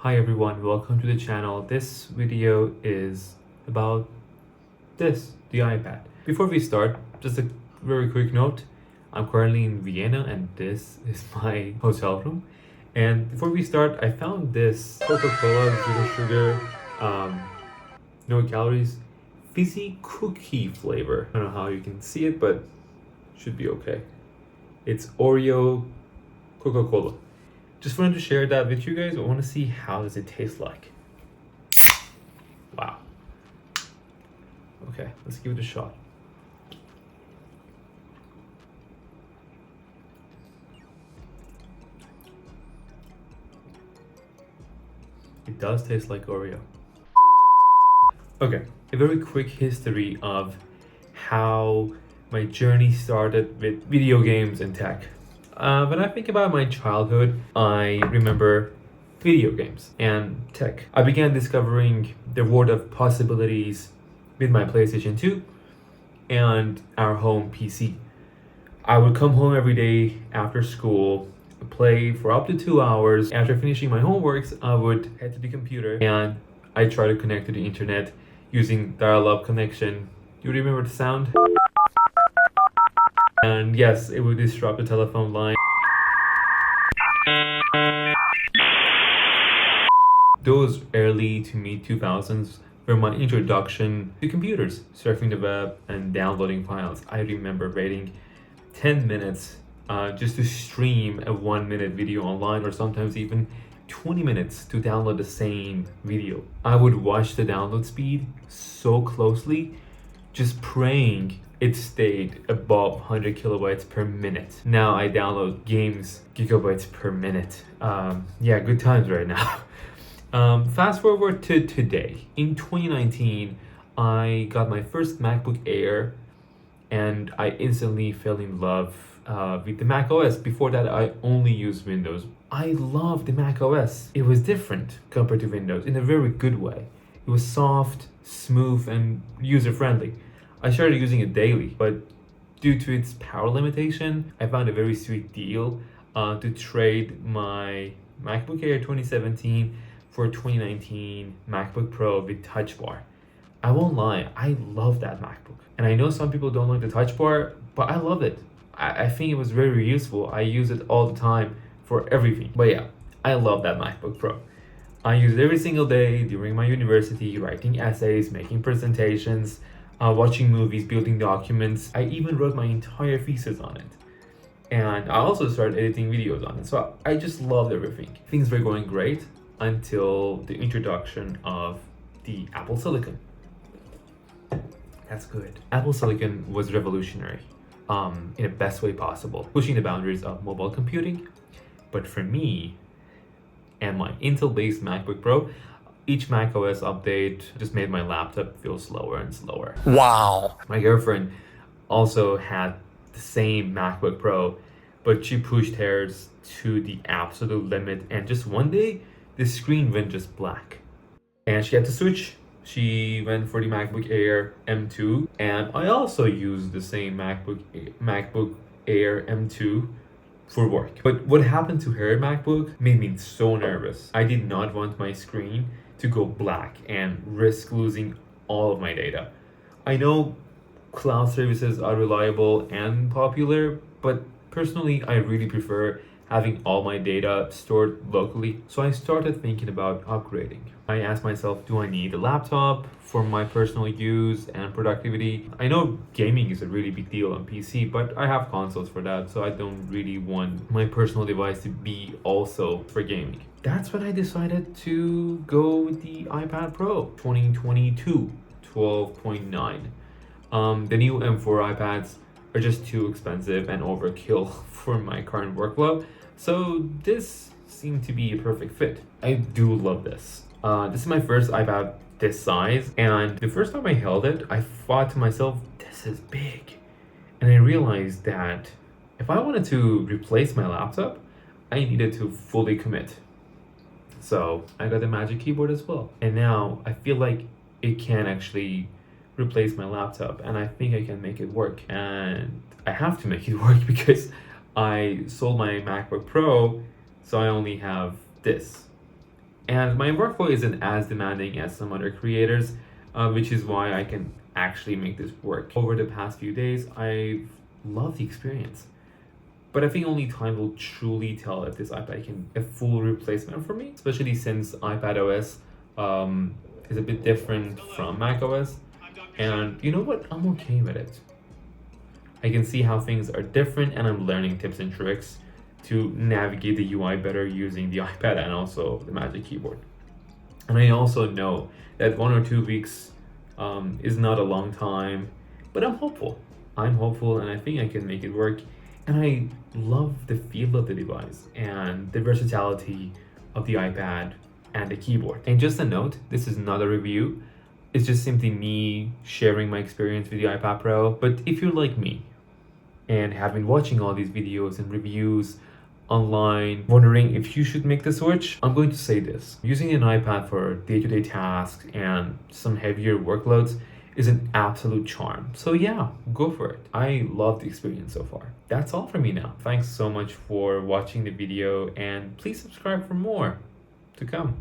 Hi everyone, welcome to the channel. This video is about the iPad. Before we start, just a very quick note. I'm currently in Vienna and this is my hotel room. And before we start, I found this Coca-Cola zero sugar, no calories, fizzy cookie flavor. I don't know how you can see it, but should be okay. It's Oreo Coca-Cola. Just wanted to share that with you guys. I want to see how does it taste like. Wow. Okay, let's give it a shot. It does taste like Oreo. Okay, a very quick history of how my journey started with video games and tech. When I think about my childhood, I remember video games and tech. I began discovering the world of possibilities with my PlayStation 2 and our home PC. I would come home every day after school, play for up to 2 hours. After finishing my homeworks, I would head to the computer and I try to connect to the internet using dial-up connection. You remember the sound? And yes, it would disrupt the telephone line. Those early to mid 2000s were my introduction to computers, surfing the web and downloading files. I remember waiting 10 minutes just to stream a 1-minute video online, or sometimes even 20 minutes to download the same video. I would watch the download speed so closely, just praying it stayed above 100 kilobytes per minute. Now I download games gigabytes per minute. Yeah, good times right now. Fast forward to today. In 2019, I got my first MacBook Air and I instantly fell in love with the Mac OS. Before that, I only used Windows. I loved the Mac OS. It was different compared to Windows in a very good way. It was soft, smooth, and user-friendly. I started using it daily, but due to its power limitation, I found a very sweet deal to trade my MacBook Air 2017 for 2019 MacBook Pro with Touch Bar. I won't lie, I love that MacBook. And I know some people don't like the Touch Bar, but I love it. I think it was very useful. I use it all the time for everything. But yeah, I love that MacBook Pro. I use it every single day during my university, writing essays, making presentations, watching movies, building documents. I even wrote my entire thesis on it. And I also started editing videos on it. So I just loved everything. Things were going great until the introduction of the Apple Silicon. That's good. Apple Silicon was revolutionary in the best way possible, pushing the boundaries of mobile computing. But for me and my Intel-based MacBook Pro, each macOS update just made my laptop feel slower and slower. Wow. My girlfriend also had the same MacBook Pro, but she pushed hers to the absolute limit, and just one day, the screen went just black. And she had to switch. She went for the MacBook Air M2, and I also used the same MacBook Air M2 for work. But what happened to her MacBook made me so nervous. I did not want my screen to go black and risk losing all of my data. I know cloud services are reliable and popular, but personally, I really prefer having all my data stored locally. So I started thinking about upgrading. I asked myself, do I need a laptop for my personal use and productivity? I know gaming is a really big deal on PC, but I have consoles for that, so I don't really want my personal device to be also for gaming. That's when I decided to go with the iPad Pro 2022 12.9. The new M4 iPads are just too expensive and overkill for my current workload, so this seemed to be a perfect fit. I do love this. This is my first iPad this size, and the first time I held it, I thought to myself, this is big. And I realized that if I wanted to replace my laptop, I needed to fully commit. So I got the Magic Keyboard as well. And now I feel like it can actually replace my laptop, and I think I can make it work. And I have to make it work because I sold my MacBook Pro, so I only have this. And my workflow isn't as demanding as some other creators, which is why I can actually make this work. Over the past few days, I've loved the experience. But I think only time will truly tell if this iPad can be a full replacement for me, especially since iPad OS is a bit different from Mac OS. And you know what? I'm okay with it. I can see how things are different, and I'm learning tips and tricks to navigate the UI better using the iPad and also the Magic Keyboard. And I also know that 1 or 2 weeks is not a long time, but I'm hopeful. I'm hopeful, and I think I can make it work. And I love the feel of the device and the versatility of the iPad and the keyboard. And just a note, this is not a review. It's just simply me sharing my experience with the iPad Pro. But if you're like me and have been watching all these videos and reviews online, wondering if you should make the switch, I'm going to say this. Using an iPad for day-to-day tasks and some heavier workloads is an absolute charm. So yeah, go for it. I love the experience so far. That's all from me now. Thanks so much for watching the video, and please subscribe for more to come.